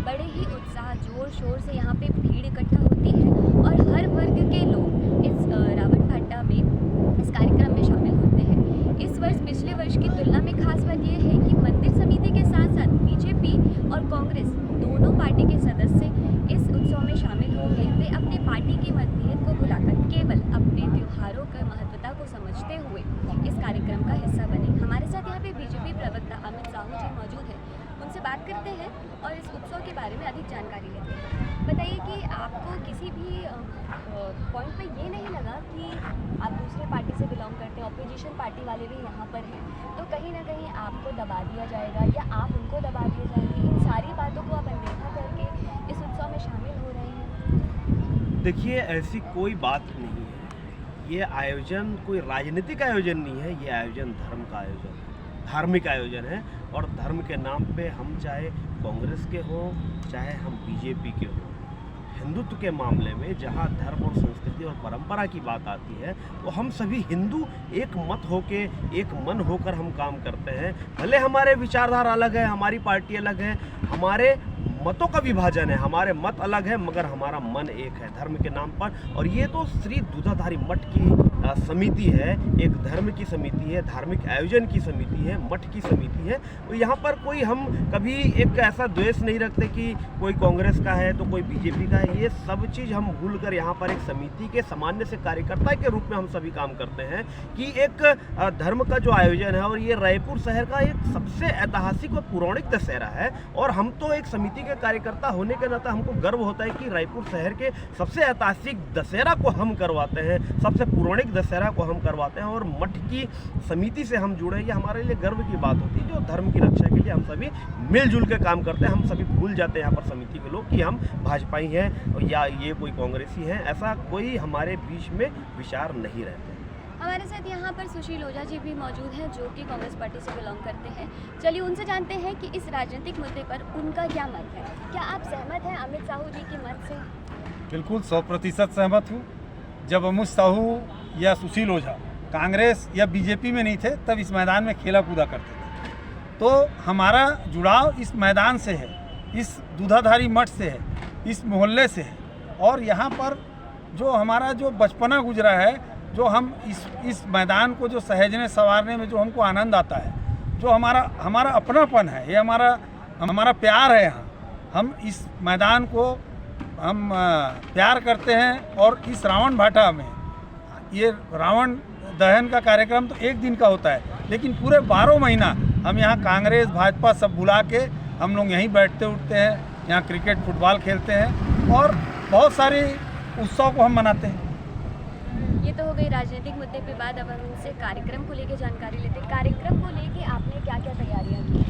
बड़े ही उत्साह जोर शोर से यहाँ पे भीड़ इकट्ठा होती है और हर वर्ग के लोग इस रावण भाटा में इस कार्यक्रम में शामिल होते हैं। इस वर्ष पिछले वर्ष की तुलना में खास बात यह है कि मंदिर समिति के साथ साथ बीजेपी और कांग्रेस दोनों पार्टी के सदस्य इस उत्सव में शामिल होंगे। वे अपने पार्टी की मतभेद को भुलाकर केवल अपने त्योहारों की महत्वता को समझते हुए इस कार्यक्रम का हिस्सा बने। हमारे साथ यहाँ पे बीजेपी प्रवक्ता अमित साहू जी मौजूद हैं, उनसे बात करते हैं और इस उत्सव के बारे में अधिक जानकारी लेते हैं। बताइए कि आपको किसी भी पॉइंट पे ये नहीं लगा कि आप दूसरे पार्टी से बिलोंग करते हैं, ऑपोजिशन पार्टी वाले भी यहाँ पर हैं, तो कहीं ना कहीं आपको दबा दिया जाएगा या आप उनको दबा दिए जाएंगे? इन सारी बातों को आप अनदेखा करके इस उत्सव में शामिल हो रहे हैं? देखिए, ऐसी कोई बात नहीं है। ये आयोजन कोई राजनीतिक आयोजन नहीं है, ये आयोजन धर्म का आयोजन है, धार्मिक आयोजन है। और धर्म के नाम पे हम चाहे कांग्रेस के हों चाहे हम बीजेपी के हों, हिंदुत्व के मामले में जहाँ धर्म और संस्कृति और परंपरा की बात आती है तो हम सभी हिंदू एक मत होके एक मन होकर हम काम करते हैं। भले हमारे विचारधारा अलग है, हमारी पार्टी अलग है, हमारे मतों का विभाजन है, हमारे मत अलग है, मगर हमारा मन एक है धर्म के नाम पर। और ये तो श्री दूधाधारी मठ की समिति है, एक धर्म की समिति है, धार्मिक आयोजन की समिति है, मठ की समिति है। तो यहाँ पर कोई हम कभी एक ऐसा द्वेष नहीं रखते कि कोई कांग्रेस का है तो कोई बीजेपी का है। ये सब चीज़ हम भूलकर यहाँ पर एक समिति के सामान्य से कार्यकर्ता के रूप में हम सभी काम करते हैं कि एक धर्म का जो आयोजन है। और ये रायपुर शहर का एक सबसे ऐतिहासिक और पौराणिक दशहरा है और हम तो एक समिति के कार्यकर्ता होने के नाते हमको गर्व होता है कि रायपुर शहर के सबसे ऐतिहासिक दशहरा को हम करवाते हैं, सबसे पौराणिक दशहरा को हम करवाते हैं और मठ की समिति से हम जुड़े। ये हमारे लिए गर्व की बात होती है जो धर्म की रक्षा के लिए हम सभी मिलजुल के काम करते हैं। हम सभी भूल जाते हैं यहाँ पर समिति के लोग कि हम भाजपाई हैं या ये कोई कांग्रेसी हैं, ऐसा कोई हमारे बीच में विचार नहीं रहते। हमारे साथ यहाँ पर सुशील ओझा जी भी मौजूद हैं जो कि कांग्रेस पार्टी से बिलोंग करते हैं। चलिए उनसे जानते हैं कि इस राजनीतिक मुद्दे पर उनका क्या मत है। क्या आप सहमत हैं अमित साहू जी के मत से? बिल्कुल 100% सहमत हूँ। जब अमित साहू या सुशील ओझा कांग्रेस या बीजेपी में नहीं थे तब इस मैदान में खेला कूदा करते थे, तो हमारा जुड़ाव इस मैदान से है, इस दूधाधारी मठ से है, इस मोहल्ले से है। और यहाँ पर जो हमारा जो बचपना गुजरा है, जो हम इस मैदान को जो सहेजने संवारने में जो हमको आनंद आता है, जो हमारा अपनापन है, ये हमारा प्यार है। यहाँ हम इस मैदान को हम प्यार करते हैं। और इस रावण भाटा में ये रावण दहन का कार्यक्रम तो एक दिन का होता है, लेकिन पूरे 12 महीना हम यहाँ कांग्रेस भाजपा सब बुला के हम लोग यहीं बैठते उठते हैं, यहाँ क्रिकेट फुटबॉल खेलते हैं और बहुत सारे उत्सव को हम मनाते हैं। ये तो हो गई राजनीतिक मुद्दे पे बात। अब हम इनसे कार्यक्रम को लेके जानकारी लेते हैं। कार्यक्रम को लेके आपने क्या क्या तैयारियां की?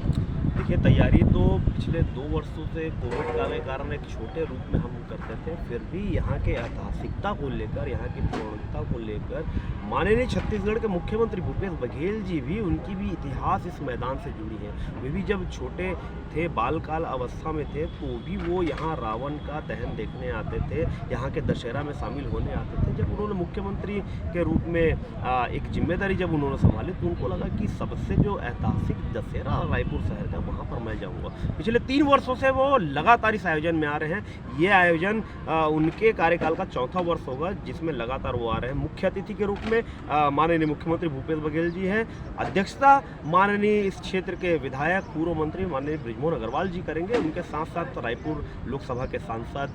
देखिए, तैयारी तो पिछले 2 वर्षों से कोविड काल के कारण एक छोटे रूप में हम करते थे, फिर भी यहाँ के ऐतिहासिकता को लेकर, यहाँ की पौराणिकता को लेकर माननीय छत्तीसगढ़ के मुख्यमंत्री भूपेश बघेल जी भी, उनकी भी इतिहास इस मैदान से जुड़ी है। वे भी जब छोटे थे, बालकाल अवस्था में थे, तो भी वो यहाँ रावण का दहन देखने आते थे, यहाँ के दशहरा में शामिल होने आते थे। जब उन्होंने मुख्यमंत्री के रूप में एक जिम्मेदारी जब उन्होंने संभाली तो उनको लगा कि सबसे जो ऐतिहासिक दशहरा रायपुर शहर का, वहाँ पर मैं जाऊँगा। पिछले 3 वर्षों से वो लगातार इस आयोजन में आ रहे हैं। ये आयोजन उनके कार्यकाल का 4था वर्ष होगा जिसमें लगातार वो आ रहे हैं। मुख्य अतिथि के रूप में माननीय मुख्यमंत्री भूपेश बघेल जी हैं। अध्यक्षता माननीय इस क्षेत्र के विधायक पूर्व मंत्री माननीय बृजमोहन अग्रवाल जी करेंगे। उनके साथ साथ रायपुर लोकसभा के सांसद,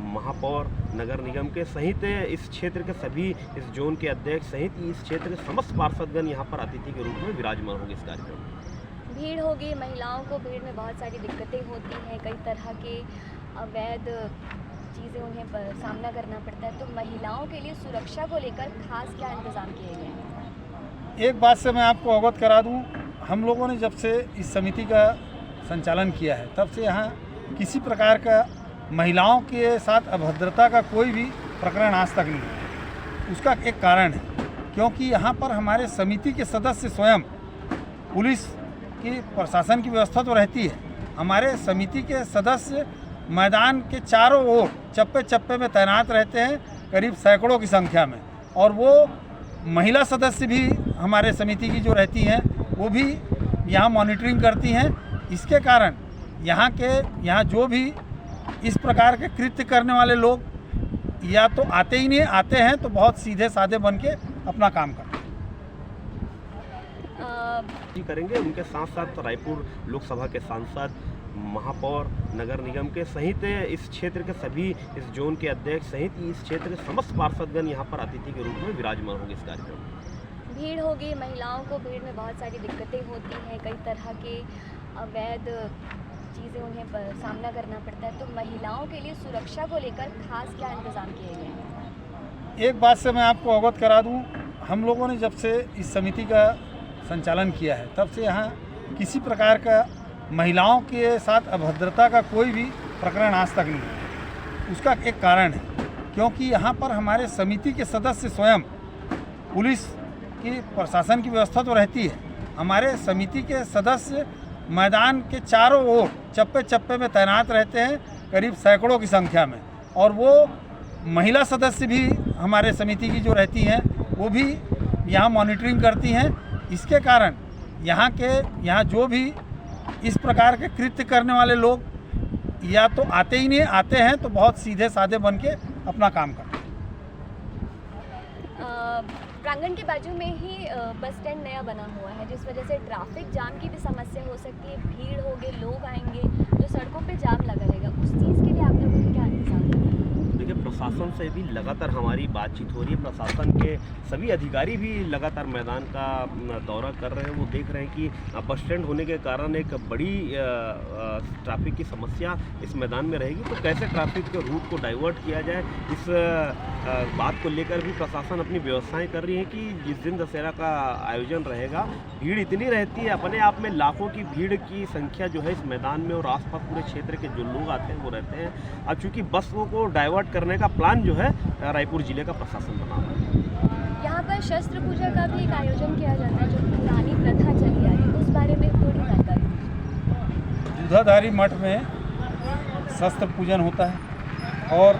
महापौर, नगर निगम के सहित इस क्षेत्र के सभी, इस जोन के अध्यक्ष सहित इस क्षेत्र के समस्त पार्षदगण यहाँ पर अतिथि के रूप में विराजमान होंगे इस कार्यक्रम में। भीड़ होगी, महिलाओं को भीड़ में बहुत सारी दिक्कतें होती हैं, कई तरह के अवैध चीज़ें उन्हें सामना करना पड़ता है, तो महिलाओं के लिए सुरक्षा को लेकर खास क्या इंतज़ाम किए गए हैं? एक बात से मैं आपको अवगत करा दूं, हम लोगों ने जब से इस समिति का संचालन किया है तब से यहाँ किसी प्रकार का महिलाओं के साथ अभद्रता का कोई भी प्रकरण आज तक नहीं है। उसका एक कारण है, क्योंकि यहाँ पर हमारे समिति के सदस्य स्वयं, पुलिस की प्रशासन की व्यवस्था तो रहती है, हमारे समिति के सदस्य मैदान के चारों ओर चप्पे चप्पे में तैनात रहते हैं, करीब सैकड़ों की संख्या में। और वो महिला सदस्य भी हमारे समिति की जो रहती हैं वो भी यहाँ मॉनिटरिंग करती हैं। इसके कारण यहाँ जो भी इस प्रकार के कृत्य करने वाले लोग या तो आते ही नहीं, आते हैं तो बहुत सीधे साधे बन के अपना काम करते हैं। करेंगे उनके साथ साथ रायपुर लोकसभा के सांसद, महापौर, नगर निगम के सहित इस क्षेत्र के सभी, इस जोन के अध्यक्ष सहित इस क्षेत्र के समस्त पार्षदगण यहाँ पर अतिथि के रूप में विराजमान होंगे इस कार्यक्रम में। भीड़ होगी, महिलाओं को भीड़ में बहुत सारी दिक्कतें होती हैं, कई तरह के अवैध चीज़ें उन्हें सामना करना पड़ता है, तो महिलाओं के लिए सुरक्षा को लेकर खास क्या इंतजाम किए गए हैं? एक बात से मैं आपको अवगत करा दूं, हम लोगों ने जब से इस समिति का संचालन किया है तब से यहाँ किसी प्रकार का महिलाओं के साथ अभद्रता का कोई भी प्रकरण आज तक नहीं है। उसका एक कारण है, क्योंकि यहाँ पर हमारे समिति के सदस्य स्वयं, पुलिस की प्रशासन की व्यवस्था तो रहती है, हमारे समिति के सदस्य मैदान के चारों ओर चप्पे चप्पे में तैनात रहते हैं, करीब सैकड़ों की संख्या में, और वो महिला सदस्य भी हमारे समिति की जो रहती हैं वो भी यहाँ मॉनिटरिंग करती हैं। इसके कारण यहाँ जो भी इस प्रकार के कृत्य करने वाले लोग या तो आते ही नहीं, आते हैं तो बहुत सीधे साधे बन के अपना काम करते हैं। प्रांगण के बाजू में ही बस स्टैंड नया बना हुआ है, जिस वजह से ट्रैफिक जाम की भी समस्या हो सकती है। भीड़ होगी, लोग आएंगे, जो सड़कों पे जाम लगा रहेगा, उस चीज़ के लिए आप लोगों ने क्या इंतजाम किया? देखिए, प्रशासन से भी लगातार हमारी बातचीत हो रही है। प्रशासन के सभी अधिकारी भी लगातार मैदान का दौरा कर रहे हैं। वो देख रहे हैं कि बस स्टैंड होने के कारण एक बड़ी ट्रैफिक की समस्या इस मैदान में रहेगी, तो कैसे ट्रैफिक के रूट को डाइवर्ट किया जाए, इस बात को लेकर भी प्रशासन अपनी व्यवस्थाएं कर रही है कि जिस दिन दशहरा का आयोजन रहेगा, भीड़ इतनी रहती है, अपने आप में लाखों की भीड़ की संख्या जो है इस मैदान में और आसपास पूरे क्षेत्र के जो लोग आते हैं वो रहते हैं। अब चूँकि बसों को डाइवर्ट करने का प्लान जो है रायपुर जिले का प्रशासन बना रहा है। यहाँ पर शस्त्र पूजा का भी एक आयोजन किया जाता है, जो पुरानी प्रथा चली आ रही है, उस बारे में थोड़ी जानकारी। दूधाधारी मठ में शस्त्र पूजन होता है और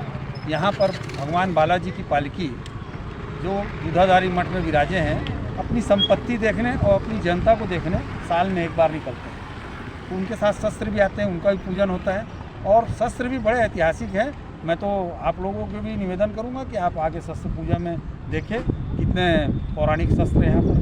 यहाँ पर भगवान बालाजी की पालकी जो दूधाधारी मठ में विराजे हैं, अपनी संपत्ति देखने और अपनी जनता को देखने साल में एक बार निकलते हैं, तो उनके साथ शस्त्र भी आते हैं, उनका भी पूजन होता है और शस्त्र भी बड़े ऐतिहासिक हैं। मैं तो आप लोगों को भी निवेदन करूंगा कि आप आगे शस्त्र पूजा में देखें कितने पौराणिक शस्त्र यहाँ पर